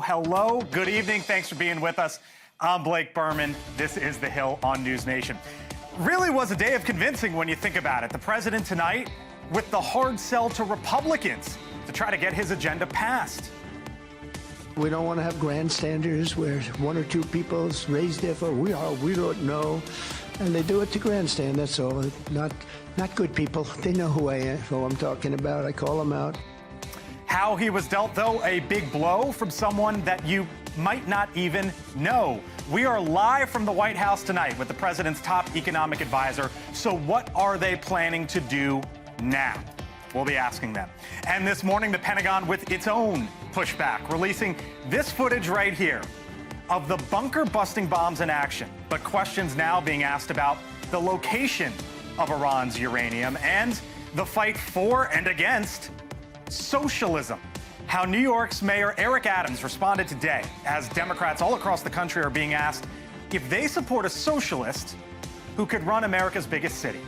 Hello, good evening. Thanks for being with us. I'm Blake Burman. This is The Hill on NewsNation. Really was a day of convincing when you think about it. The president tonight with the hard sell to Republicans to try to get his agenda passed. We don't want to have grandstanders where one or two people raise their vote. We don't know. And they do it to grandstand, that's all. Not good people. They know who I'm talking about. I call them out. How he was dealt, though, a big blow from someone that you might not even know. We are live from the White House tonight with the president's top economic advisor. So what are they planning to do now? We'll be asking them. And this morning, the Pentagon with its own pushback, releasing this footage right here of the bunker-busting bombs in action. But questions now being asked about the location of Iran's uranium and the fight for and against socialism. How New York's Mayor Eric Adams responded today as Democrats all across the country are being asked if they support a socialist who could run America's biggest city.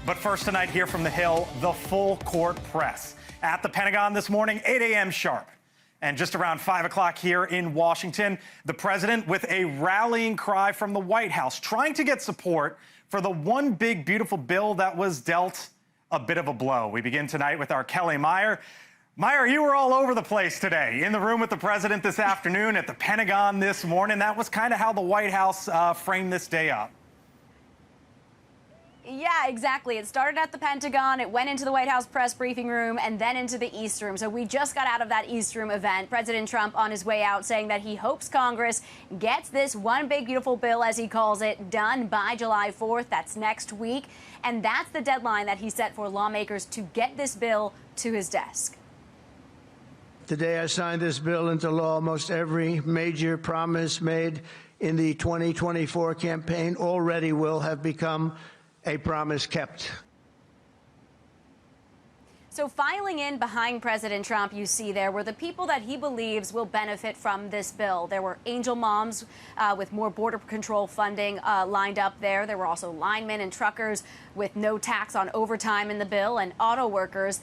But first tonight, here from the Hill, the full court press at the Pentagon this morning, 8 a.m. sharp. And just around 5 o'clock here in Washington, the president with a rallying cry from the White House, trying to get support for the one big, beautiful bill that was dealt a bit of a blow. We begin tonight with our Kellie Meyer. Meyer, you were all over the place today, in the room with the president this afternoon, at the Pentagon this morning. That was kind of how the White House framed this day up. Yeah, exactly. It started at the Pentagon, it went into the White House press briefing room, and then into the East Room. So we just got out of that East Room event. President Trump on his way out saying that he hopes Congress gets this one big beautiful bill, as he calls it, done by July 4th. That's next week. And that's the deadline that he set for lawmakers to get this bill to his desk. The day I signed this bill into law, almost every major promise made in the 2024 campaign already will have become a promise kept. So filing in behind President Trump, you see there, were the people that he believes will benefit from this bill. There were angel moms with more border control funding lined up there. There were also linemen and truckers with no tax on overtime in the bill, and auto workers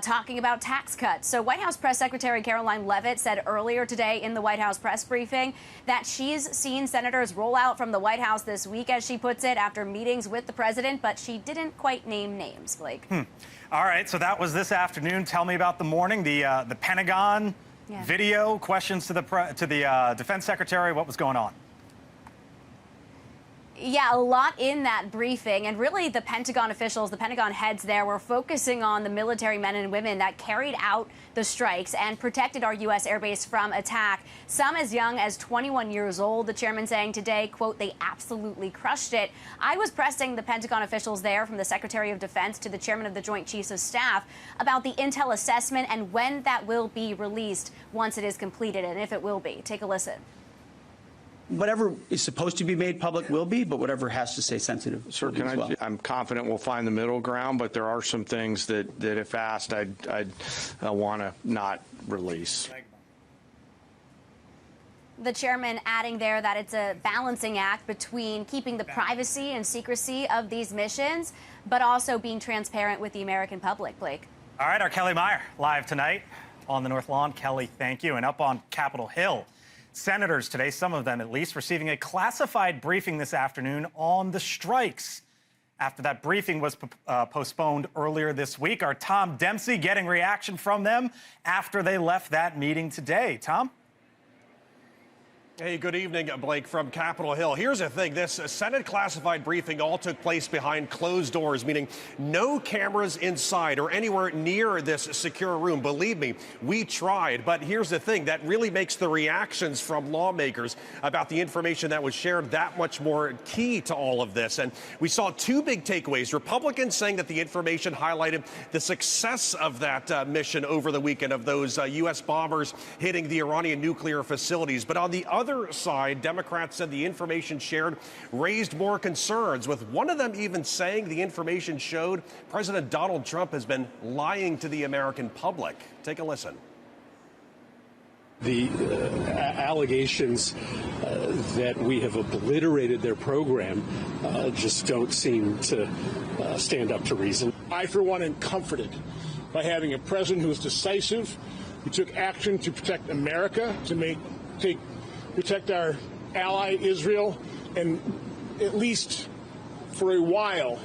talking about tax cuts. So White House Press Secretary Caroline Leavitt said earlier today in the White House press briefing that she's seen senators roll out from the White House this week, as she puts it, after meetings with the president, but she didn't quite name names, Blake. All right, so that was this afternoon. Tell me about the morning, the Pentagon video, questions to the defense secretary. What was going on? Yeah, a lot in that briefing, and really the Pentagon officials, the Pentagon heads there, were focusing on the military men and women that carried out the strikes and protected our U.S. airbase from attack, some as young as 21 years old. The chairman saying today, quote, they absolutely crushed it. I was pressing the Pentagon officials there, from the Secretary of Defense to the chairman of the Joint Chiefs of Staff, about the intel assessment and when that will be released once it is completed, and if it will be. Take a listen. Whatever is supposed to be made public will be, but whatever has to stay sensitive. Sir, I'm confident we'll find the middle ground, but there are some things that if asked, I'd want to not release. The chairman adding there that it's a balancing act between keeping the privacy and secrecy of these missions, but also being transparent with the American public. Blake. All right, our Kellie Meyer live tonight on the North Lawn. Kellie, thank you. And up on Capitol Hill, senators today, some of them at least, receiving a classified briefing this afternoon on the strikes. After that briefing was postponed earlier this week, our Tom Dempsey getting reaction from them after they left that meeting today. Tom? Hey, good evening, Blake, from Capitol Hill. Here's the thing. This Senate classified briefing all took place behind closed doors, meaning no cameras inside or anywhere near this secure room. Believe me, we tried. But here's the thing. That really makes the reactions from lawmakers about the information that was shared that much more key to all of this. And we saw two big takeaways. Republicans saying that the information highlighted the success of that mission over the weekend of those U.S. bombers hitting the Iranian nuclear facilities. But on the other side, Democrats said the information shared raised more concerns, with one of them even saying the information showed President Donald Trump has been lying to the American public. Take a listen. The allegations that we have obliterated their program just don't seem to stand up to reason. I, for one, am comforted by having a president who is decisive, We took action to protect America, to protect our ally Israel, and at least for a while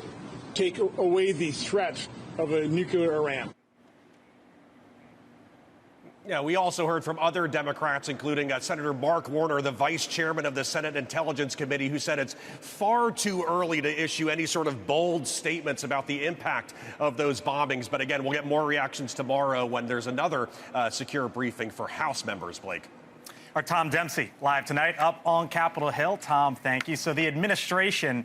take away the threat of a nuclear Iran. Yeah, we also heard from other Democrats, including Senator Mark Warner, the vice chairman of the Senate Intelligence Committee, who said it's far too early to issue any sort of bold statements about the impact of those bombings. But again, we'll get more reactions tomorrow when there's another secure briefing for House members, Blake. Our Tom Dempsey live tonight up on Capitol Hill. Tom, thank you. So the administration,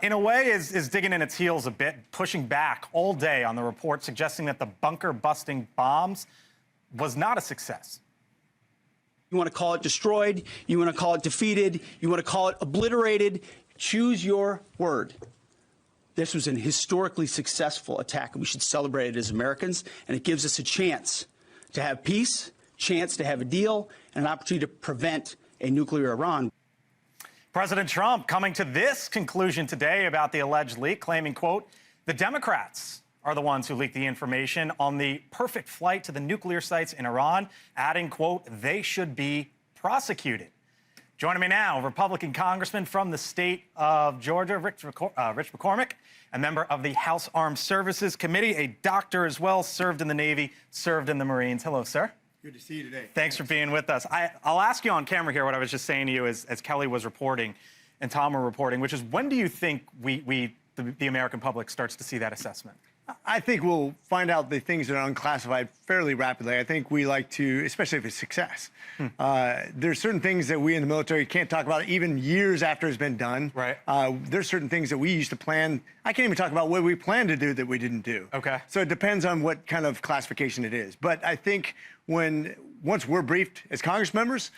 in a way, is digging in its heels a bit, pushing back all day on the report suggesting that the bunker-busting bombs was not a success. You want to call it destroyed, you want to call it defeated, you want to call it obliterated, choose your word. This was an historically successful attack, and we should celebrate it as Americans, and it gives us a chance to have peace, chance to have a deal, and an opportunity to prevent a nuclear Iran. President Trump coming to this conclusion today about the alleged leak, claiming, quote, the Democrats are the ones who leaked the information on the perfect flight to the nuclear sites in Iran, adding, quote, they should be prosecuted. Joining me now, Republican Congressman from the state of Georgia, Rich McCormick, a member of the House Armed Services Committee, a doctor as well, served in the Navy, served in the Marines. Hello, sir. Good to see you today. Thanks for being with us. I'll ask you on camera here what I was just saying to you as Kellie was reporting and Tom were reporting, which is when do you think the American public starts to see that assessment? I think we'll find out the things that are unclassified fairly rapidly. I think we like to, especially if it's success. There's certain things that we in the military can't talk about even years after it's been done. Right. There's certain things that we used to plan. I can't even talk about what we planned to do that we didn't do. Okay. So it depends on what kind of classification it is. But I think once we're briefed as Congress members,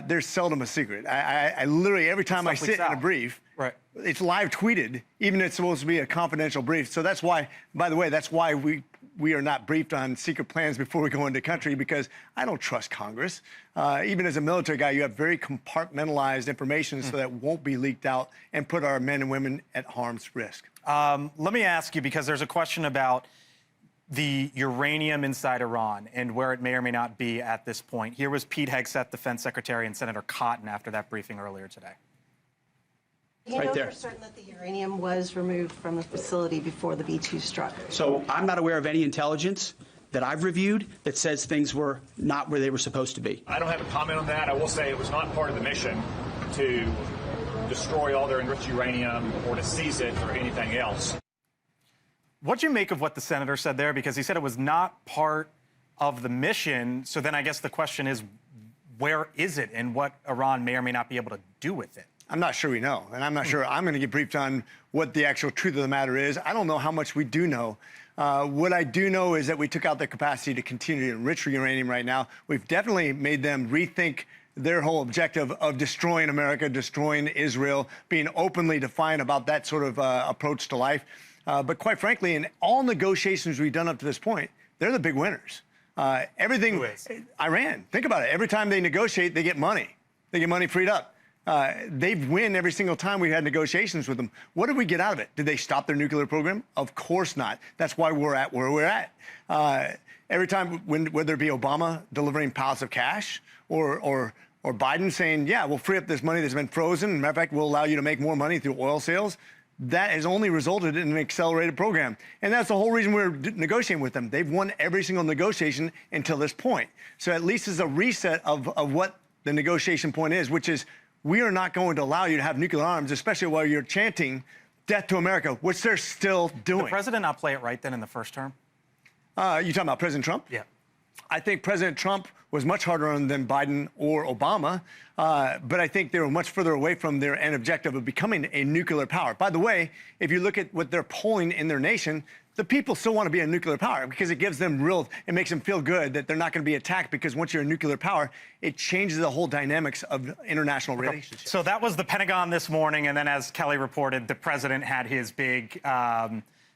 there's seldom a secret. I literally, every time I sit in a brief, right, it's live tweeted, even if it's supposed to be a confidential brief. So that's why, by the way, that's why we are not briefed on secret plans before we go into country, because I don't trust Congress. Even as a military guy, you have very compartmentalized information so that won't be leaked out and put our men and women at harm's risk. Let me ask you, because there's a question about the uranium inside Iran and where it may or may not be at this point. Here was Pete Hegseth, Defense Secretary, and Senator Cotton after that briefing earlier today. You know for certain that the uranium was removed from the facility before the B-2 struck? So I'm not aware of any intelligence that I've reviewed that says things were not where they were supposed to be. I don't have a comment on that. I will say it was not part of the mission to destroy all their enriched uranium or to seize it or anything else. What'd you make of what the senator said there? Because he said it was not part of the mission. So then I guess the question is, where is it and what Iran may or may not be able to do with it? I'm not sure we know, and I'm not sure I'm going to get briefed on what the actual truth of the matter is. I don't know how much we do know. What I do know is that we took out the capacity to continue to enrich uranium right now. We've definitely made them rethink their whole objective of destroying America, destroying Israel, being openly defiant about that sort of approach to life. But quite frankly, in all negotiations we've done up to this point, they're the big winners. Everything, Iran, think about it. Every time they negotiate, they get money. They get money freed up. They win every single time we've had negotiations with them. What did we get out of it? Did they stop their nuclear program? Of course not. That's why we're at where we're at. Every time, whether it be Obama delivering pallets of cash or Biden saying, yeah, we'll free up this money that's been frozen. As a matter of fact, we'll allow you to make more money through oil sales. That has only resulted in an accelerated program. And that's the whole reason we're negotiating with them. They've won every single negotiation until this point. So at least it's a reset of what the negotiation point is, which is we are not going to allow you to have nuclear arms, especially while you're chanting death to America, which they're still doing. Did the president not play it right then in the first term? You talking about President Trump? Yeah. I think President Trump was much harder on than Biden or Obama, but I think they were much further away from their end objective of becoming a nuclear power. By the way, if you look at what they're polling in their nation, the people still want to be a nuclear power because it gives them it makes them feel good that they're not going to be attacked, because once you're a nuclear power, it changes the whole dynamics of international relationships. So that was the Pentagon this morning, and then as Kellie reported, the president had his big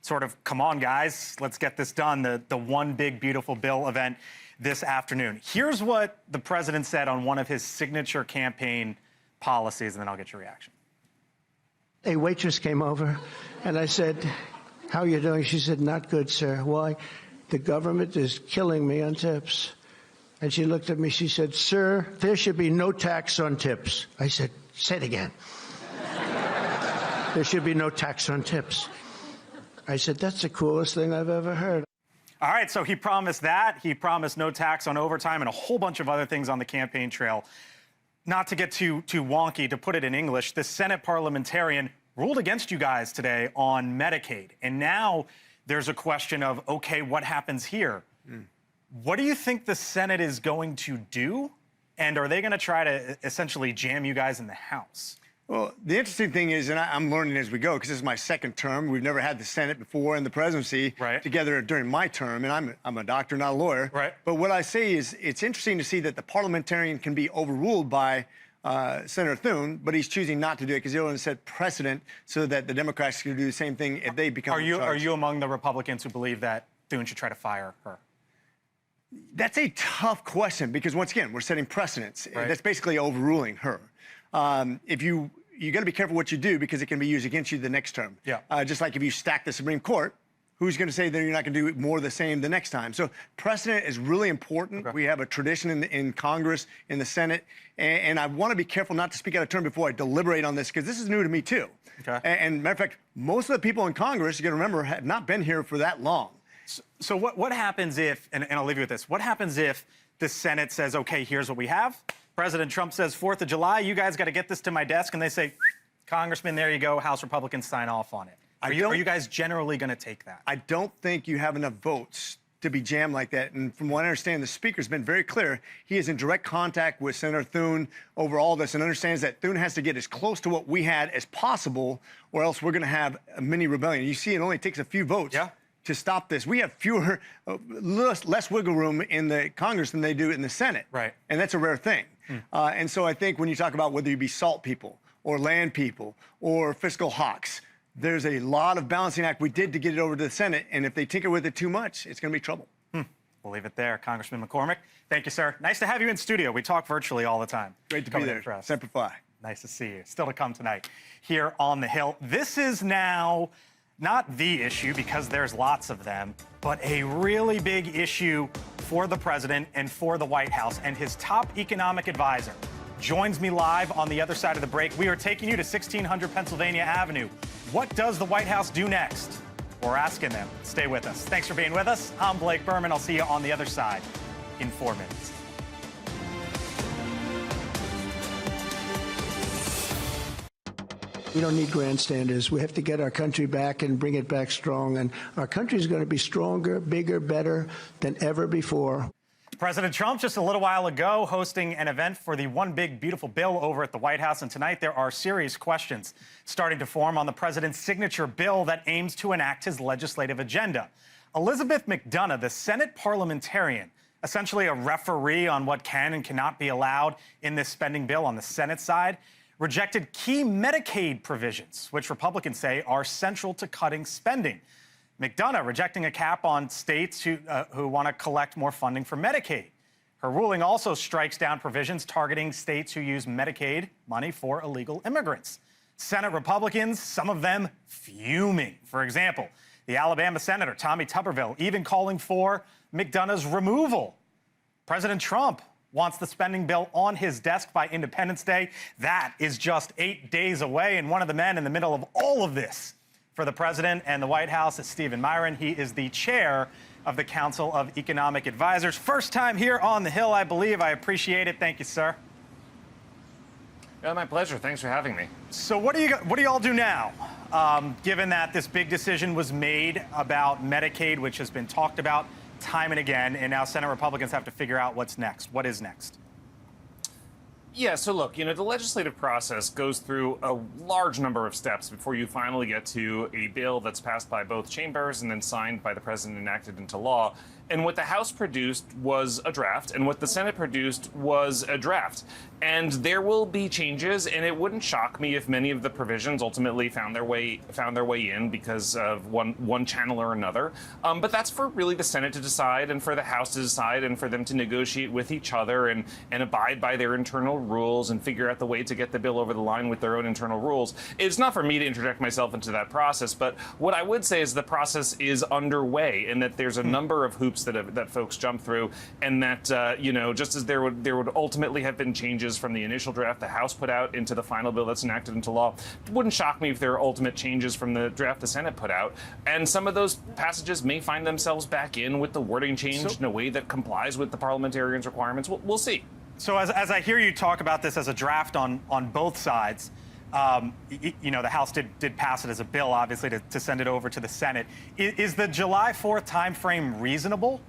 sort of, come on, guys, let's get this done, the One Big Beautiful Bill event this afternoon. Here's what the president said on one of his signature campaign policies, and then I'll get your reaction. A waitress came over, and I said, how are you doing? She said, not good, sir. Why? The government is killing me on tips. And she looked at me, she said, "Sir, there should be no tax on tips." I said, "Say it again." "There should be no tax on tips." I said, "That's the coolest thing I've ever heard." All right, so he promised that. He promised no tax on overtime and a whole bunch of other things on the campaign trail. Not to get too wonky, to put it in English, the Senate parliamentarian ruled against you guys today on Medicaid. And now there's a question of, okay, what happens here? What do you think the Senate is going to do? And are they going to try to essentially jam you guys in the House? Well, the interesting thing is, and I'm learning as we go, because this is my second term. We've never had the Senate before and the presidency together during my term, and I'm a doctor, not a lawyer. Right. But what I say is it's interesting to see that the parliamentarian can be overruled by Senator Thune, but he's choosing not to do it because he already set precedent so that the Democrats can do the same thing if they become in charge. Are you among the Republicans who believe that Thune should try to fire her? That's a tough question because, once again, we're setting precedents. Right. That's basically overruling her. If you got to be careful what you do because it can be used against you the next term. Yeah. Just like if you stack the Supreme Court, who's going to say that you're not going to do more of the same the next time? So precedent is really important. Okay. We have a tradition in Congress, in the Senate, and I want to be careful not to speak out of turn before I deliberate on this because this is new to me too. Okay. And matter of fact, most of the people in Congress, you got to remember, have not been here for that long. So what happens if, and I'll leave you with this, what happens if the Senate says, okay, here's what we have. President Trump says 4th of July, you guys got to get this to my desk, and they say, Congressman, there you go, House Republicans sign off on it. Are you guys generally going to take that? I don't think you have enough votes to be jammed like that. And from what I understand, the Speaker's been very clear. He is in direct contact with Senator Thune over all this and understands that Thune has to get as close to what we had as possible, or else we're going to have a mini rebellion. You see, it only takes a few votes. Yeah. To stop this. We have less wiggle room in the Congress than they do in the Senate. Right. And that's a rare thing. And so I think when you talk about whether you be salt people or land people or fiscal hawks, there's a lot of balancing act we did to get it over to the Senate. And if they tinker with it too much, it's going to be trouble. We'll leave it there. Congressman McCormick, thank you, sir. Nice to have you in studio. We talk virtually all the time. Great to be there. Semper Fi. Nice to see you. Still to come tonight here on the Hill. This is now not the issue, because there's lots of them, but a really big issue for the president and for the White House. And his top economic advisor joins me live on the other side of the break. We are taking you to 1600 Pennsylvania Avenue. What does the White House do next? We're asking them. Stay with us. Thanks for being with us. I'm Blake Burman. I'll see you on the other side in 4 minutes. We don't need grandstanders. We have to get our country back and bring it back strong. And our country is going to be stronger, bigger, better than ever before. President Trump just a little while ago hosting an event for the One Big Beautiful Bill over at the White House. And tonight there are serious questions starting to form on the president's signature bill that aims to enact his legislative agenda. Elizabeth McDonough, the Senate parliamentarian, essentially a referee on what can and cannot be allowed in this spending bill on the Senate side, rejected key Medicaid provisions, which Republicans say are central to cutting spending. McDonough rejecting a cap on states who want to collect more funding for Medicaid. Her ruling also strikes down provisions targeting states who use Medicaid money for illegal immigrants. Senate Republicans, some of them fuming. For example, the Alabama Senator Tommy Tuberville even calling for McDonough's removal. President Trump wants the spending bill on his desk by Independence Day. That is just 8 days away. And one of the men in the middle of all of this for the president and the White House is Stephen Meyer. He is the chair of the Council of Economic Advisors. First time here on the Hill, I believe. I appreciate it. Thank you, sir. Yeah, my pleasure. Thanks for having me. So what do you all do now, given that this big decision was made about Medicaid, which has been talked about time and again, and now Senate Republicans have to figure out what's next? What is next? Yeah, so look, the legislative process goes through a large number of steps before you finally get to a bill that's passed by both chambers and then signed by the president and enacted into law. And what the House produced was a draft, and what the Senate produced was a draft. And there will be changes, and it wouldn't shock me if many of the provisions ultimately found their way in because of one channel or another. But that's for really the Senate to decide, and for the House to decide, and for them to negotiate with each other and abide by their internal rules and figure out the way to get the bill over the line with their own internal rules. It's not for me to interject myself into that process, but what I would say is the process is underway, and that there's a number of hoops hoops that folks jump through, and that just as there would ultimately have been changes from the initial draft the House put out into the final bill that's enacted into law. It wouldn't shock me if there are ultimate changes from the draft the Senate put out, and some of those passages may find themselves back in with the wording changed in a way that complies with the parliamentarians' requirements. We'll see. So as I hear you talk about this as a draft on both sides, the House did pass it as a bill, obviously, to send it over to the Senate. Is the July 4th timeframe reasonable?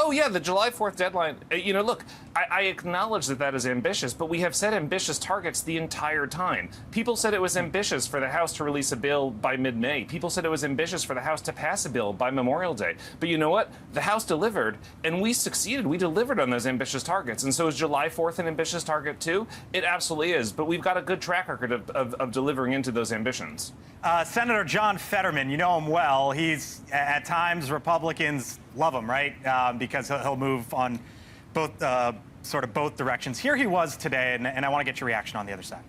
Oh, yeah, the July 4th deadline. Look, I acknowledge that is ambitious, but we have set ambitious targets the entire time. People said it was ambitious for the House to release a bill by mid-May. People said it was ambitious for the House to pass a bill by Memorial Day. But you know what? The House delivered, and we succeeded. We delivered on those ambitious targets. And so is July 4th an ambitious target, too? It absolutely is. But we've got a good track record of delivering into those ambitions. Senator John Fetterman, you know him well. He's, at times, Republicans love him, right? Because he'll move on both directions. Here he was today, and I want to get your reaction on the other side.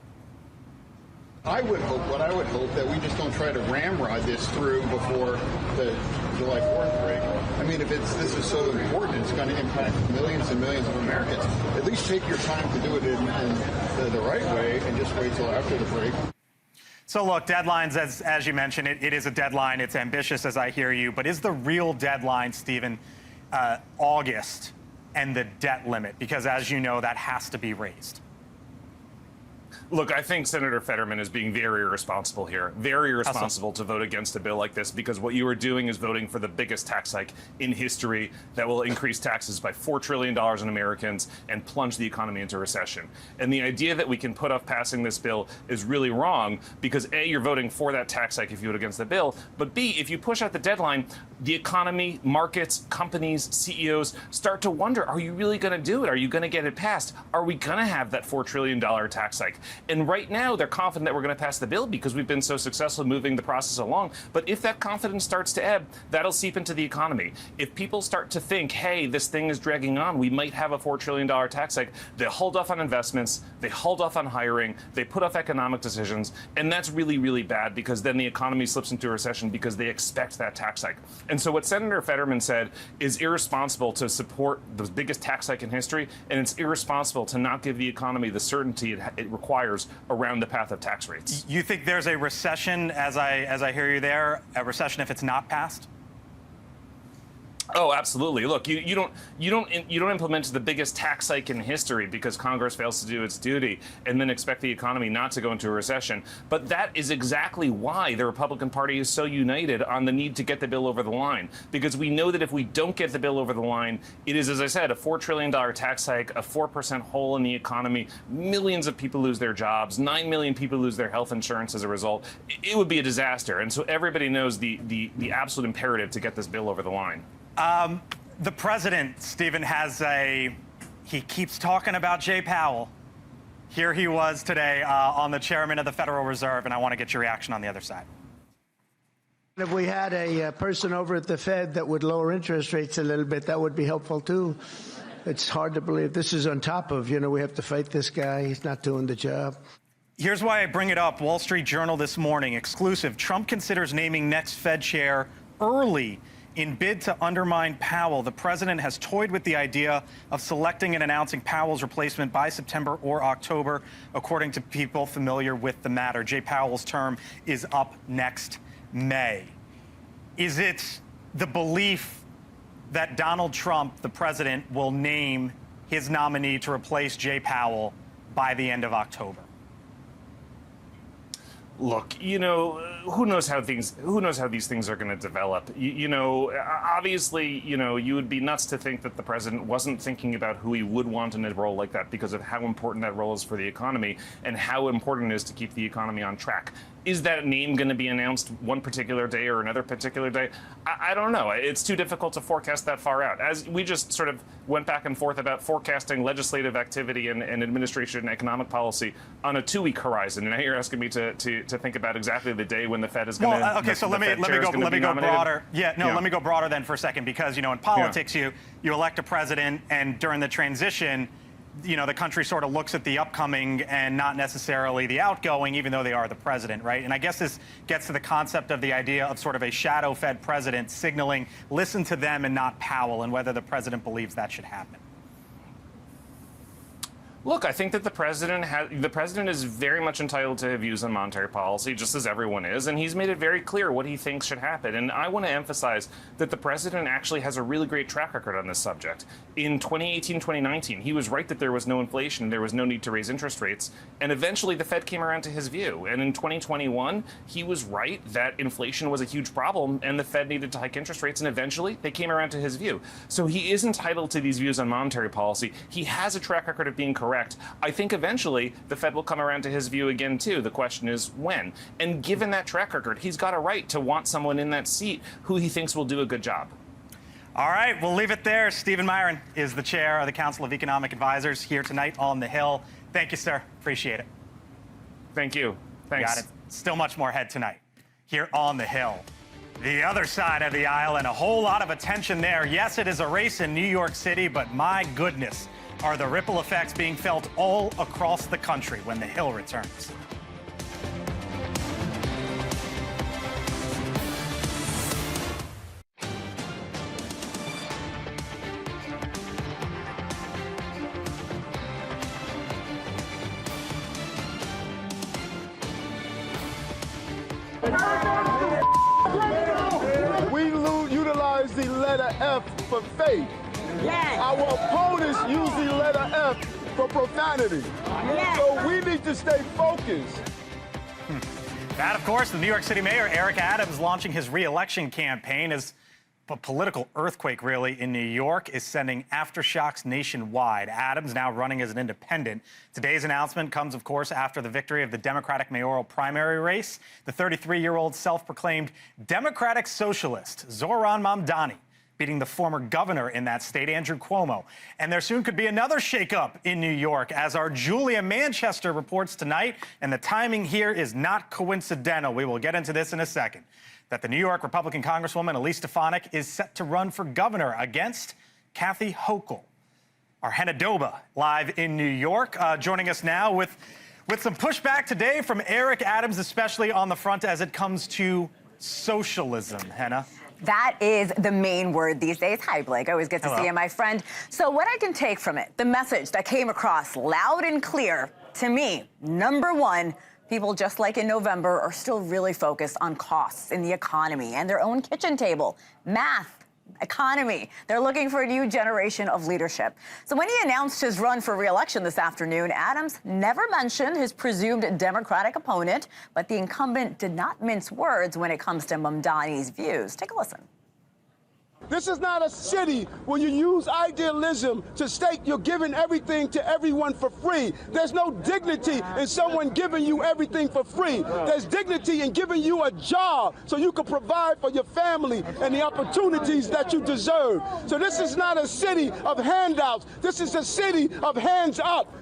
I would hope that we just don't try to ramrod this through before the July 4th break. I mean, if this is so important, it's going to impact millions and millions of Americans. At least take your time to do it in the right way and just wait till after the break. So look, deadlines, as you mentioned, it is a deadline. It's ambitious, as I hear you. But is the real deadline, Stephen, August and the debt limit? Because as you know, that has to be raised. Look, I think Senator Fetterman is being very irresponsible here. Very irresponsible to vote against a bill like this, because what you are doing is voting for the biggest tax hike in history that will increase taxes by $4 trillion on Americans and plunge the economy into recession. And the idea that we can put off passing this bill is really wrong, because A, you're voting for that tax hike if you vote against the bill, but B, if you push out the deadline, the economy, markets, companies, CEOs start to wonder, are you really going to do it? Are you going to get it passed? Are we going to have that $4 trillion tax hike? And right now, they're confident that we're going to pass the bill because we've been so successful moving the process along. But if that confidence starts to ebb, that'll seep into the economy. If people start to think, hey, this thing is dragging on, we might have a $4 trillion tax hike, they hold off on investments, they hold off on hiring, they put off economic decisions, and that's really, really bad, because then the economy slips into a recession because they expect that tax hike. And so what Senator Fetterman said is irresponsible to support the biggest tax hike in history, and it's irresponsible to not give the economy the certainty it requires around the path of tax rates. You think there's a recession, as I hear you there, a recession if it's not passed? Oh, absolutely. Look, you don't implement the biggest tax hike in history because Congress fails to do its duty and then expect the economy not to go into a recession. But that is exactly why the Republican Party is so united on the need to get the bill over the line, because we know that if we don't get the bill over the line, it is, as I said, a $4 trillion tax hike, a 4% hole in the economy, millions of people lose their jobs, 9 million people lose their health insurance as a result. It would be a disaster. And so everybody knows the absolute imperative to get this bill over the line. The president, Stephen, he keeps talking about Jay Powell. Here he was today on the chairman of the Federal Reserve, and I want to get your reaction on the other side. If we had a person over at the Fed that would lower interest rates a little bit, that would be helpful, too. It's hard to believe this is on top of, we have to fight this guy. He's not doing the job. Here's why I bring it up. Wall Street Journal this morning, exclusive. Trump considers naming next Fed chair early in bid to undermine Powell. The president has toyed with the idea of selecting and announcing Powell's replacement by September or October, according to people familiar with the matter. Jay Powell's term is up next May. Is it the belief that Donald Trump, the president, will name his nominee to replace Jay Powell by the end of October? Look, who knows how these things are going to develop? Obviously, you would be nuts to think that the president wasn't thinking about who he would want in a role like that because of how important that role is for the economy and how important it is to keep the economy on track. Is that name going to be announced one particular day or another particular day? I don't know. It's too difficult to forecast that far out. As we just sort of went back and forth about forecasting legislative activity and administration and economic policy on a 2-week horizon, and now you're asking me to think about exactly the day when the Fed is going to. Well, okay, so let me go broader. Yeah, no, let me go broader then for a second, because in politics you elect a president, and during the transition, you know, the country sort of looks at the upcoming and not necessarily the outgoing, even though they are the president, right? And I guess this gets to the concept of the idea of sort of a shadow-fed president signaling, listen to them and not Powell, and whether the president believes that should happen. Look, I think that the president is very much entitled to views on monetary policy, just as everyone is, and he's made it very clear what he thinks should happen. And I want to emphasize that the president actually has a really great track record on this subject. In 2018-2019, he was right that there was no inflation, there was no need to raise interest rates, and eventually the Fed came around to his view. And in 2021, he was right that inflation was a huge problem and the Fed needed to hike interest rates, and eventually they came around to his view. So he is entitled to these views on monetary policy. He has a track record of being correct. I think eventually the Fed will come around to his view again, too. The question is when. And given that track record, he's got a right to want someone in that seat who he thinks will do a good job. All right, we'll leave it there. Stephen Meyer is the chair of the Council of Economic Advisors here tonight on the Hill. Thank you, sir. Appreciate it. Thank you. Thanks. Got it. Still much more ahead tonight here on the Hill. The other side of the aisle, and a whole lot of attention there. Yes, it is a race in New York City, but my goodness, are the ripple effects being felt all across the country when the Hill returns. We utilize the letter F for faith. Yes. Our opponents use the letter F for profanity. Yes. So we need to stay focused. That, of course, the New York City Mayor Eric Adams launching his re-election campaign as a political earthquake, really, in New York is sending aftershocks nationwide. Adams now running as an independent. Today's announcement comes, of course, after the victory of the Democratic mayoral primary race. The 33-year-old self-proclaimed Democratic socialist, Zohran Mamdani, beating the former governor in that state, Andrew Cuomo. And there soon could be another shakeup in New York, as our Julia Manchester reports tonight, and the timing here is not coincidental. We will get into this in a second, that the New York Republican Congresswoman Elise Stefanik is set to run for governor against Kathy Hochul. Our Henna Doba live in New York, joining us now with some pushback today from Eric Adams, especially on the front as it comes to socialism. Henna? That is the main word these days. Hi, Blake. Always good to see you, my friend. So what I can take from it, the message that came across loud and clear to me, number one, people, just like in November, are still really focused on costs in the economy and their own kitchen table, math, economy. They're looking for a new generation of leadership. So when he announced his run for re-election this afternoon, Adams never mentioned his presumed Democratic opponent, but the incumbent did not mince words when it comes to Mamdani's views. Take a listen. This is not a city where you use idealism to state you're giving everything to everyone for free. There's no dignity in someone giving you everything for free. There's dignity in giving you a job so you can provide for your family and the opportunities that you deserve. So this is not a city of handouts. This is a city of hands up.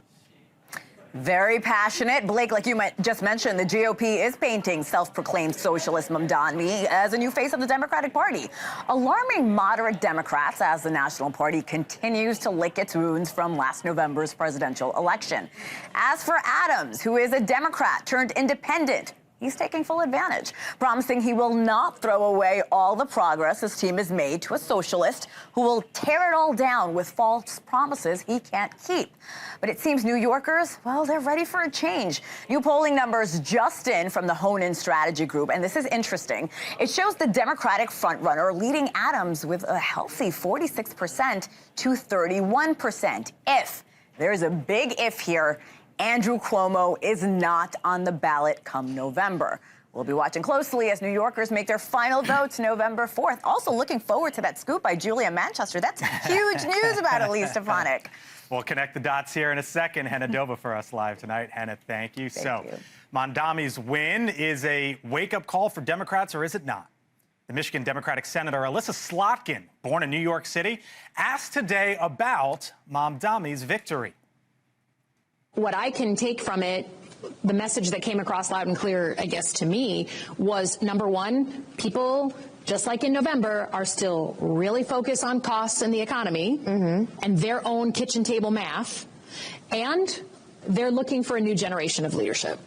Very passionate. Blake, like you just mentioned, the GOP is painting self-proclaimed socialist Mamdani as a new face of the Democratic Party, alarming moderate Democrats as the National Party continues to lick its wounds from last November's presidential election. As for Adams, who is a Democrat turned independent, he's taking full advantage, promising he will not throw away all the progress his team has made to a socialist who will tear it all down with false promises he can't keep. But it seems New Yorkers, well, they're ready for a change. New polling numbers just in from the Hone-In Strategy Group, and this is interesting. It shows the Democratic frontrunner leading Adams with a healthy 46% to 31%. If there's a big if here, Andrew Cuomo is not on the ballot come November. We'll be watching closely as New Yorkers make their final votes November 4th. Also looking forward to that scoop by Julia Manchester. That's huge news about Elise Stefanik. We'll connect the dots here in a second. Henna Doba for us live tonight. Henna, thank you. Thank you. Mamdani's win is a wake-up call for Democrats, or is it not? The Michigan Democratic Senator Alyssa Slotkin, born in New York City, asked today about Mamdani's victory. What I can take from it, the message that came across loud and clear, I guess, to me, was, number one, people, just like in November, are still really focused on costs in the economy and their own kitchen table math. And they're looking for a new generation of leadership.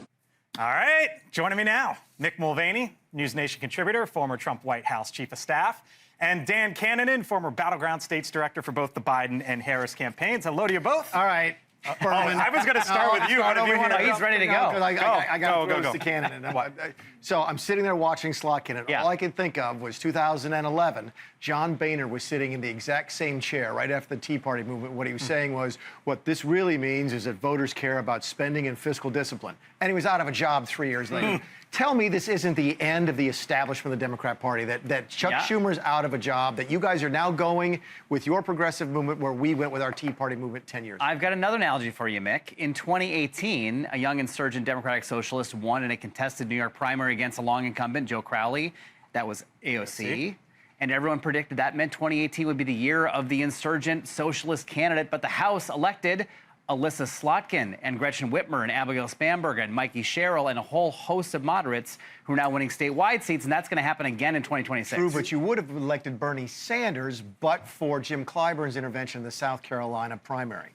All right, joining me now, Mick Mulvaney, NewsNation contributor, former Trump White House chief of staff, and Dan Cannon, former Battleground States director for both the Biden and Harris campaigns. Hello to you both. All right. Burman. I was going to start with you. But if you want he's ready to go. I got to throw this to Cannon. So I'm sitting there watching Slotkin, and all I could think of was 2011. John Boehner was sitting in the exact same chair right after the Tea Party movement. What he was saying was, what this really means is that voters care about spending and fiscal discipline. And he was out of a job 3 years later. Tell me this isn't the end of the establishment of the Democrat Party, that Chuck Schumer's out of a job, that you guys are now going with your progressive movement where we went with our Tea Party movement 10 years ago. I've got another analogy for you, Mick. In 2018, a young insurgent Democratic Socialist won in a contested New York primary against a long incumbent, Joe Crowley. That was AOC. And everyone predicted that meant 2018 would be the year of the insurgent socialist candidate. But the House elected Alyssa Slotkin and Gretchen Whitmer and Abigail Spanberger and Mikey Sherrill and a whole host of moderates who are now winning statewide seats, and that's going to happen again in 2026. True, but you would have elected Bernie Sanders but for Jim Clyburn's intervention in the South Carolina primary.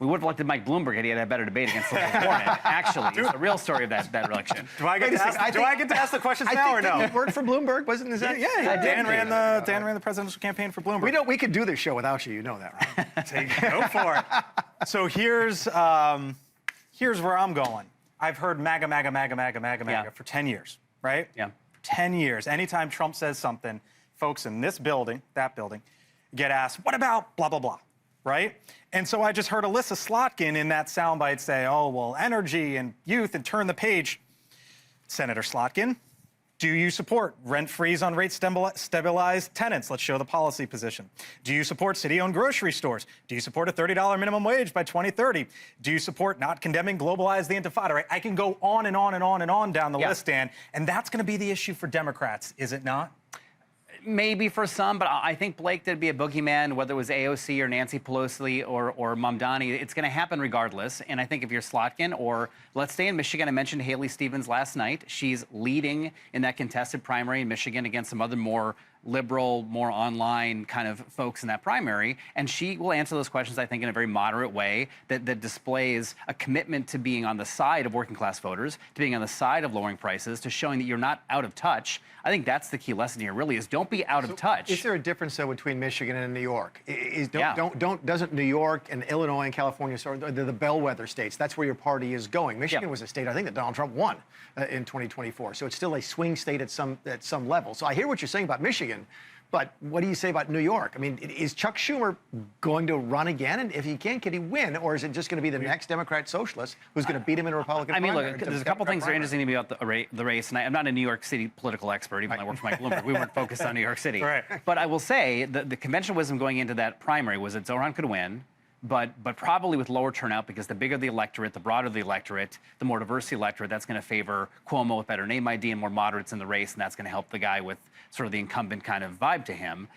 We would have elected Mike Bloomberg had he had a better debate against Elizabeth Warren. Actually, it's the real story of that election. Do I get to ask the questions now or no? I worked for Bloomberg, wasn't that? Yeah. Dan ran the presidential campaign for Bloomberg. We could do this show without you. You know that, right? Go for it. So here's where I'm going. I've heard MAGA for 10 years, right? Yeah. 10 years. Anytime Trump says something, folks in this building, that building, get asked, what about blah, blah, blah, right? And so I just heard Alyssa Slotkin in that soundbite say, oh, well, energy and youth, and turn the page. Senator Slotkin, do you support rent freeze on rate stabilized tenants? Let's show the policy position. Do you support city-owned grocery stores? Do you support a $30 minimum wage by 2030? Do you support not condemning globalize the intifada? Right? I can go on and on and on and on down the list, Dan, and that's going to be the issue for Democrats, is it not? Maybe for some, but I think, Blake, there'd be a boogeyman, whether it was AOC or Nancy Pelosi or Mamdani. It's going to happen regardless. And I think if you're Slotkin, or let's stay in Michigan, I mentioned Haley Stevens last night. She's leading in that contested primary in Michigan against some other more liberal, more online kind of folks in that primary. And she will answer those questions, I think, in a very moderate way that displays a commitment to being on the side of working class voters, to being on the side of lowering prices, to showing that you're not out of touch. I think that's the key lesson here, really, is don't be out of touch. Is there a difference, though, between Michigan and New York? Doesn't New York and Illinois and California, they're the bellwether states? That's where your party is going. Michigan was a state, I think, that Donald Trump won in 2024. So it's still a swing state at some level. So I hear what you're saying about Michigan, but what do you say about New York? I mean, is Chuck Schumer going to run again? And if he can he win? Or is it just going to be the next Democrat socialist who's going to beat him in a Republican primary? Look, there's a couple things that are interesting to me about the race. And I'm not a New York City political expert, even though I work for Mike Bloomberg. We weren't focused on New York City. Right. But I will say the conventional wisdom going into that primary was that Zohran could win, but probably with lower turnout, because the bigger the electorate, the broader the electorate, the more diverse the electorate, that's going to favor Cuomo with better name ID and more moderates in the race, and that's going to help the guy with sort of the incumbent kind of vibe to him.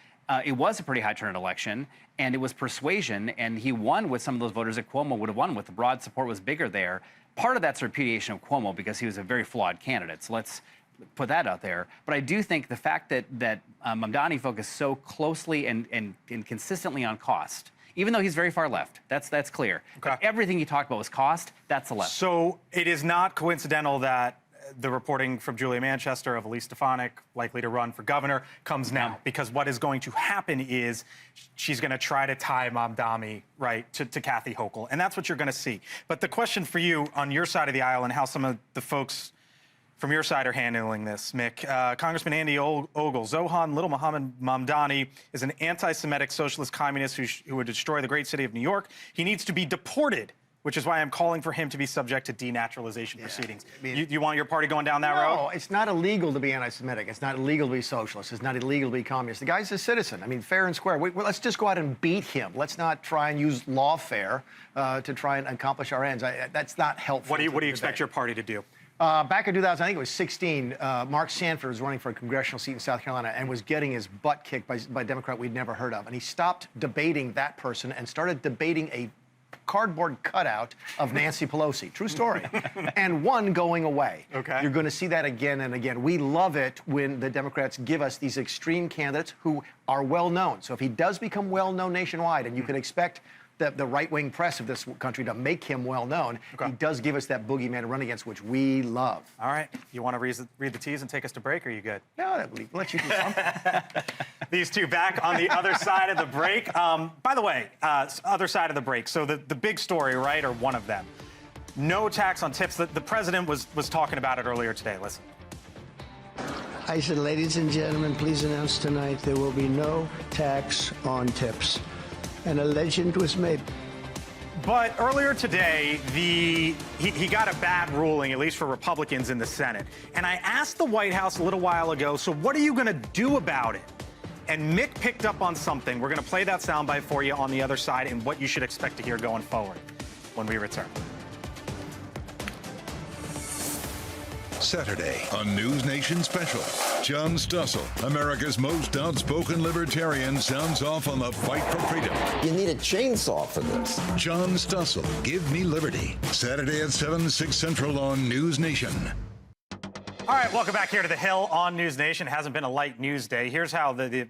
It was a pretty high turnout election, and it was persuasion, and he won with some of those voters that Cuomo would have won with. The broad support was bigger there. Part of that's repudiation of Cuomo because he was a very flawed candidate, so let's put that out there. But I do think the fact that Mamdani focused so closely and consistently on cost, even though he's very far left, that's clear. Okay. But everything he talked about was cost, that's the left. So it is not coincidental that the reporting from Julia Manchester of Elise Stefanik, likely to run for governor, comes now, because what is going to happen is she's going to try to tie Mamdani, right, to Kathy Hochul, and that's what you're going to see. But the question for you on your side of the aisle and how some of the folks from your side are handling this, Mick, Congressman Andy Ogle, Zohran Little Muhammad Mamdani is an anti-Semitic socialist communist who would destroy the great city of New York. He needs to be deported, which is why I'm calling for him to be subject to denaturalization proceedings. I mean, you want your party going down that road? No, it's not illegal to be anti-Semitic. It's not illegal to be socialist. It's not illegal to be communist. The guy's a citizen. I mean, fair and square. Let's just go out and beat him. Let's not try and use lawfare to try and accomplish our ends. That's not helpful. What do you expect your party to do? Back in 2000, I think it was 16, Mark Sanford was running for a congressional seat in South Carolina and was getting his butt kicked by a Democrat we'd never heard of. And he stopped debating that person and started debating a cardboard cutout of Nancy Pelosi. True story. And one going away. Okay. You're going to see that again and again. We love it when the Democrats give us these extreme candidates who are well known. So if he does become well known nationwide, and you can expect the right-wing press of this country to make him well-known. He does give us that boogeyman to run against, which we love. All right. You want to read the teas and take us to break, or are you good? No, I'll let you do something. These two back on the other side of the break. By the way, other side of the break. So the big story, right, or one of them. No tax on tips. The president was talking about it earlier today. Listen. I said, ladies and gentlemen, please announce tonight there will be no tax on tips. And a legend was made. But earlier today, he got a bad ruling, at least for Republicans in the Senate. And I asked the White House a little while ago, so what are you going to do about it? And Mick picked up on something. We're going to play that soundbite for you on the other side and what you should expect to hear going forward when we return. Saturday, a News Nation special. John Stossel, America's most outspoken libertarian, sounds off on the fight for freedom. You need a chainsaw for this. John Stossel, Give Me Liberty. Saturday at 7, 6 Central on News Nation. All right, welcome back here to The Hill on News Nation. It hasn't been a light news day. Here's how the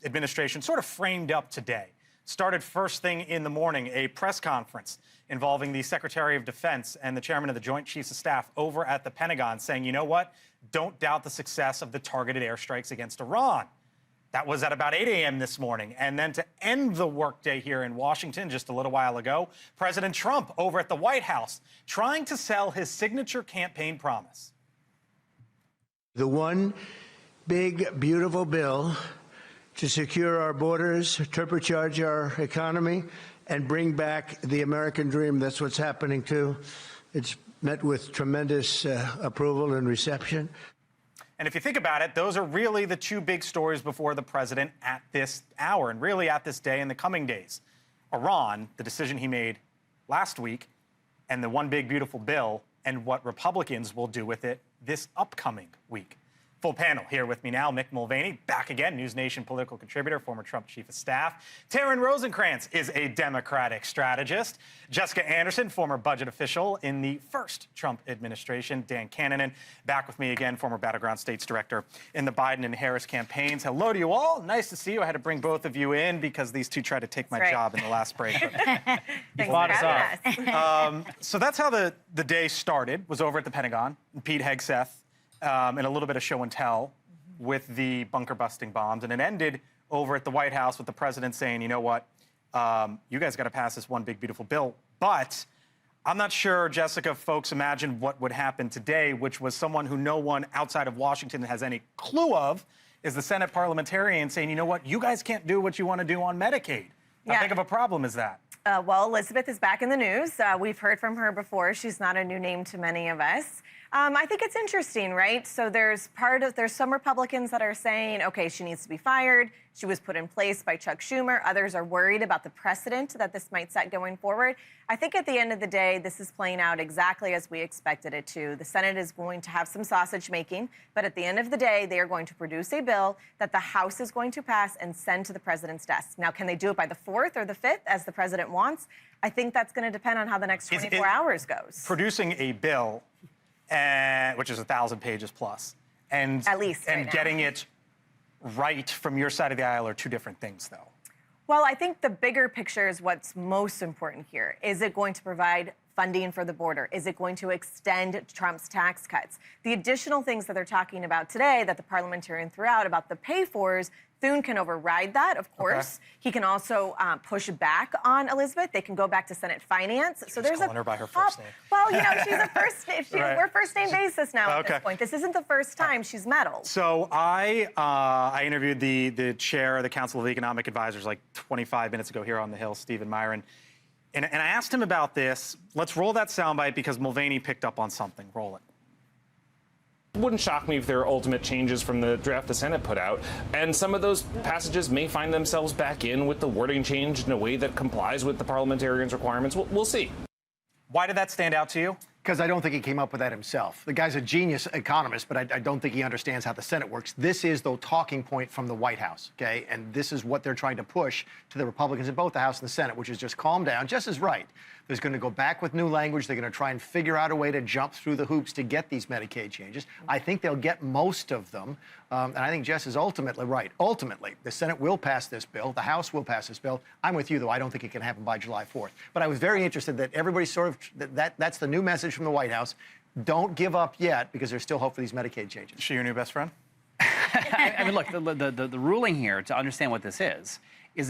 administration sort of framed up today. Started first thing in the morning, a press conference involving the Secretary of Defense and the chairman of the Joint Chiefs of Staff over at the Pentagon saying, you know what? Don't doubt the success of the targeted airstrikes against Iran. That was at about 8 a.m. this morning. And then to end the workday here in Washington just a little while ago, President Trump over at the White House trying to sell his signature campaign promise. The one big, beautiful bill to secure our borders, turbocharge our economy, and bring back the American dream. That's what's happening, too. It's met with tremendous approval and reception. And if you think about it, those are really the two big stories before the president at this hour and really at this day in the coming days. Iran, the decision he made last week, and the one big, beautiful bill, and what Republicans will do with it this upcoming week. Full panel here with me now. Mick Mulvaney, back again, News Nation political contributor, former Trump chief of staff. Taryn Rosencrantz is a Democratic strategist. Jessica Anderson, former budget official in the first Trump administration. Dan Cannon, back with me again, former Battleground States director in the Biden and Harris campaigns. Hello to you all. Nice to see you. I had to bring both of you in because these two tried to take my job in the last break. Thanks for having us. So that's how the day started, was over at the Pentagon. Pete Hegseth. And a little bit of show and tell with the bunker-busting bombs. And it ended over at the White House with the president saying, you know what, you guys got to pass this one big, beautiful bill. But I'm not sure, Jessica, folks imagined what would happen today, which was someone who no one outside of Washington has any clue of, is the Senate parliamentarian saying, you know what, you guys can't do what you want to do on Medicaid. How big of a problem is that? Well, Elizabeth is back in the news. We've heard from her before. She's not a new name to many of us. I think it's interesting, right? So there's some Republicans that are saying, okay, she needs to be fired. She was put in place by Chuck Schumer. Others are worried about the precedent that this might set going forward. I think at the end of the day, this is playing out exactly as we expected it to. The Senate is going to have some sausage making, but at the end of the day, they are going to produce a bill that the House is going to pass and send to the president's desk. Now, can they do it by the 4th or the 5th, as the president wants? I think that's going to depend on how the next 24 hours goes. Producing a bill, which is 1,000 pages plus, and at least and getting it right from your side of the aisle are two different things, though. Well, I think the bigger picture is what's most important here. Is it going to provide funding for the border? Is it going to extend Trump's tax cuts? The additional things that they're talking about today that the parliamentarian threw out about the pay-fors, Thune can override that, of course. Okay. He can also push back on Elizabeth. They can go back to Senate Finance. So there's calling her by her first name. Well, you know, she's a first. We're first name basis now at this point. This isn't the first time she's meddled. So I interviewed the chair of the Council of Economic Advisors like 25 minutes ago here on the Hill, Stephen Meyer, and I asked him about this. Let's roll that soundbite because Mulvaney picked up on something. Roll it. It wouldn't shock me if there are ultimate changes from the draft the Senate put out, and some of those passages may find themselves back in with the wording changed in a way that complies with the parliamentarians' requirements. We'll see. Why did that stand out to you? Because I don't think he came up with that himself. The guy's a genius economist, but I don't think he understands how the Senate works. This is the talking point from the White House, okay? And this is what they're trying to push to the Republicans in both the House and the Senate, which is just calm down. Jess is right. There's going to go back with new language. They're going to try and figure out a way to jump through the hoops to get these Medicaid changes. I think they'll get most of them. And I think Jess is ultimately right. Ultimately, the Senate will pass this bill. The House will pass this bill. I'm with you, though. I don't think it can happen by July 4th. But I was very interested that everybody sort of, that's the new message from the White House. Don't give up yet, because there's still hope for these Medicaid changes. Is she your new best friend? I mean, look, the ruling here, to understand what this is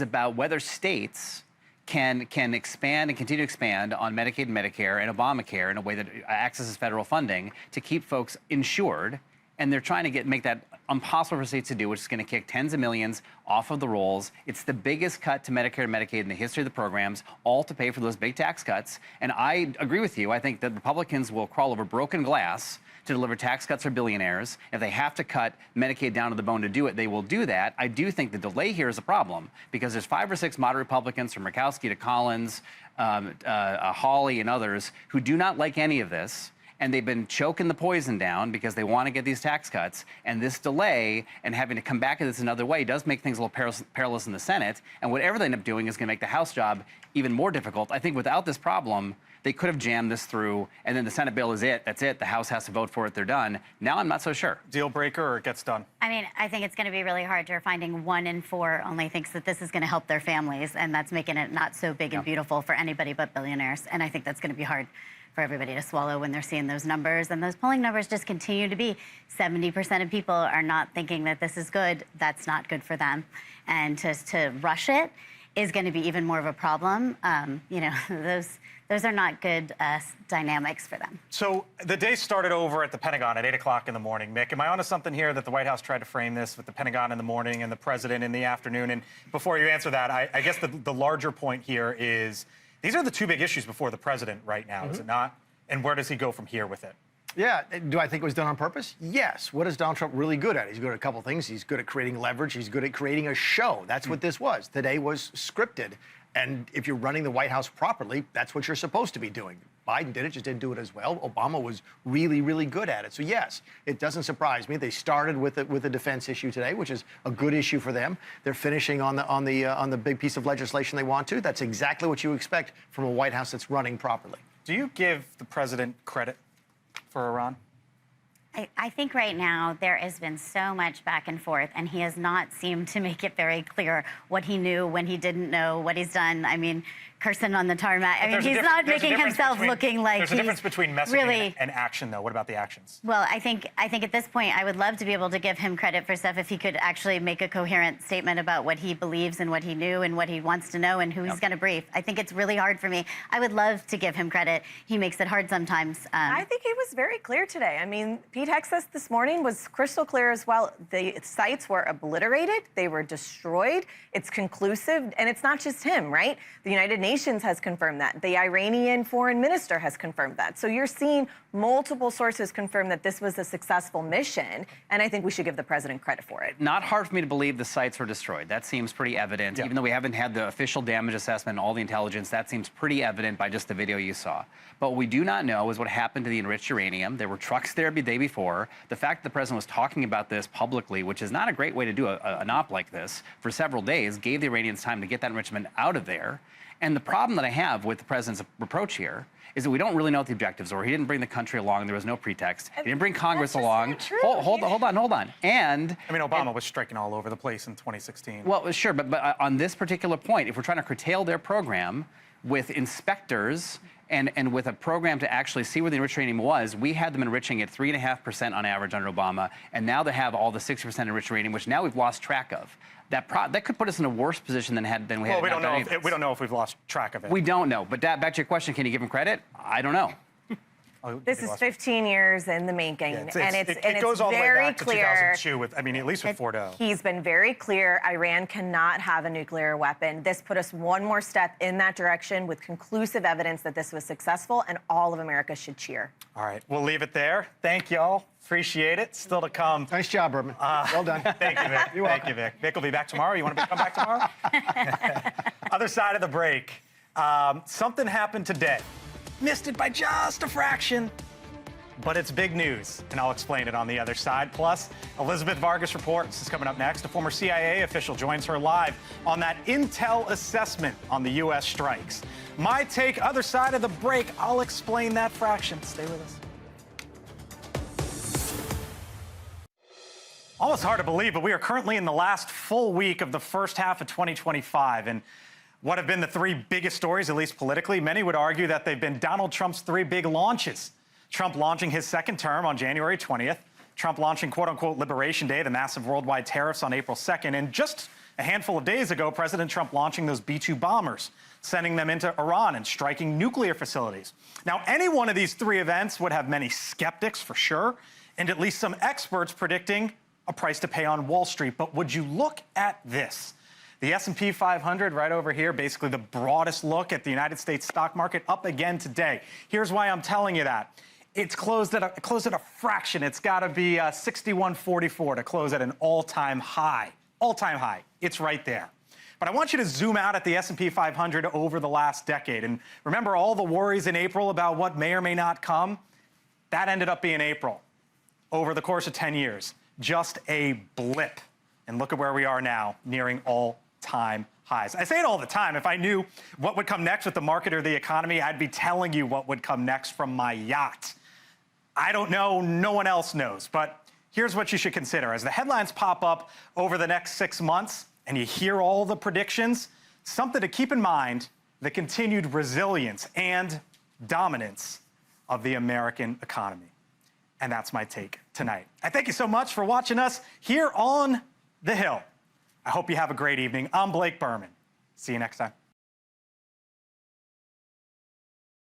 about whether states can expand and continue to expand on Medicaid and Medicare and Obamacare in a way that accesses federal funding to keep folks insured. And they're trying to make that impossible for states to do, which is going to kick tens of millions off of the rolls. It's the biggest cut to Medicare and Medicaid in the history of the programs, all to pay for those big tax cuts. And I agree with you. I think that Republicans will crawl over broken glass to deliver tax cuts for billionaires. If they have to cut Medicaid down to the bone to do it, they will do that. I do think the delay here is a problem, because there's 5 or 6 moderate Republicans, from Murkowski to Collins, Hawley and others, who do not like any of this. And they've been choking the poison down because they want to get these tax cuts. And this delay and having to come back at this another way does make things a little perilous in the Senate. And whatever they end up doing is going to make the House job even more difficult. I think without this problem, they could have jammed this through, and then the Senate bill is it. That's it. The House has to vote for it. They're done. Now I'm not so sure. Deal breaker, or it gets done? I mean, I think it's going to be really hard. You're finding 1 in 4 only thinks that this is going to help their families, and that's making it not so big and beautiful for anybody but billionaires. And I think that's going to be hard for everybody to swallow when they're seeing those numbers. And those polling numbers just continue to be 70% of people are not thinking that this is good. That's not good for them. And to rush it is going to be even more of a problem. You know, those are not good dynamics for them. So the day started over at the Pentagon at 8 o'clock in the morning. Mick, am I onto something here that the White House tried to frame this with the Pentagon in the morning and the president in the afternoon? And before you answer that, I guess the larger point here is these are the 2 big issues before the president right now, is it not? And where does he go from here with it? Yeah. Do I think it was done on purpose? Yes. What is Donald Trump really good at? He's good at a couple things. He's good at creating leverage. He's good at creating a show. That's what this was. Today was scripted. And if you're running the White House properly, that's what you're supposed to be doing. Biden did it, just didn't do it as well. Obama was really, really good at it. So yes, it doesn't surprise me. They started with the defense issue today, which is a good issue for them. They're finishing on the big piece of legislation they want to. That's exactly what you expect from a White House that's running properly. Do you give the president credit for Iran? I think right now there has been so much back and forth, and he has not seemed to make it very clear what he knew, when he didn't know, what he's done. I mean, cursing on the tarmac. I mean, he's not making himself looking like he's There's a difference between messaging really and action, though. What about the actions? Well, I think at this point, I would love to be able to give him credit for stuff if he could actually make a coherent statement about what he believes and what he knew and what he wants to know and who he's going to brief. I think it's really hard for me. I would love to give him credit. He makes it hard sometimes. I think he was very clear today. I mean, Pete Hegseth this morning was crystal clear as well. The sites were obliterated. They were destroyed. It's conclusive. And it's not just him, right? The United Nations has confirmed that. The Iranian foreign minister has confirmed that. So you're seeing multiple sources confirm that this was a successful mission, and I think we should give the president credit for it. Not hard for me to believe the sites were destroyed. That seems pretty evident. Even though we haven't had the official damage assessment and all the intelligence, that seems pretty evident by just the video you saw. But what we do not know is what happened to the enriched uranium. There were trucks there the day before. The fact that the president was talking about this publicly, which is not a great way to do an op like this, for several days, gave the Iranians time to get that enrichment out of there. And the problem that I have with the president's approach here is that we don't really know what the objectives were. He didn't bring the country along. There was no pretext. He didn't bring Congress along. Hold on. And I mean, Obama was striking all over the place in 2016. Well, sure, but on this particular point, if we're trying to curtail their program with inspectors and with a program to actually see where the enriched uranium was, we had them enriching at 3.5% on average under Obama, and now they have all the 60% enriched uranium, which now we've lost track of. That could put us in a worse position than we had. Well, we don't know if we've lost track of it. We don't know. But back to your question, can you give him credit? I don't know. This is 15 years in the making, and it goes all the way back to 2002 with, I mean, at least with Fordo. He's been very clear. Iran cannot have a nuclear weapon. This put us one more step in that direction with conclusive evidence that this was successful, and all of America should cheer. All right, we'll leave it there. Thank y'all. Appreciate it. Still to come. Nice job, Burman. Well done. Thank you, Vic. Thank you, Vic. Vic will be back tomorrow. You want to come back tomorrow? Other side of the break. Something happened today. Missed it by just a fraction, but it's big news, and I'll explain it on the other side. Plus, Elizabeth Vargas reports is coming up next. A former CIA official joins her live on that intel assessment on the U.S. strikes. My take, other side of the break. I'll explain that fraction. Stay with us. Almost hard to believe, but we are currently in the last full week of the first half of 2025. And what have been the three biggest stories, at least politically? Many would argue that they've been Donald Trump's three big launches. Trump launching his second term on January 20th. Trump launching, quote-unquote, Liberation Day, the massive worldwide tariffs on April 2nd. And just a handful of days ago, President Trump launching those B-2 bombers, sending them into Iran and striking nuclear facilities. Now, any one of these three events would have many skeptics, for sure, and at least some experts predicting a price to pay on Wall Street. But would you look at this? The S&P 500 right over here, basically the broadest look at the United States stock market, up again today. Here's why I'm telling you that. It's closed at a fraction. It's got to be 61.44 to close at an all-time high. All-time high. It's right there. But I want you to zoom out at the S&P 500 over the last decade. And remember all the worries in April about what may or may not come? That ended up being April. Over the course of 10 years. Just a blip. And look at where we are now, nearing all-time highs. I say it all the time. If I knew what would come next with the market or the economy, I'd be telling you what would come next from my yacht. I don't know. No one else knows. But here's what you should consider. As the headlines pop up over the next 6 months and you hear all the predictions, something to keep in mind, the continued resilience and dominance of the American economy. And that's my take tonight. I thank you so much for watching us here on The Hill. I hope you have a great evening. I'm Blake Burman. See you next time.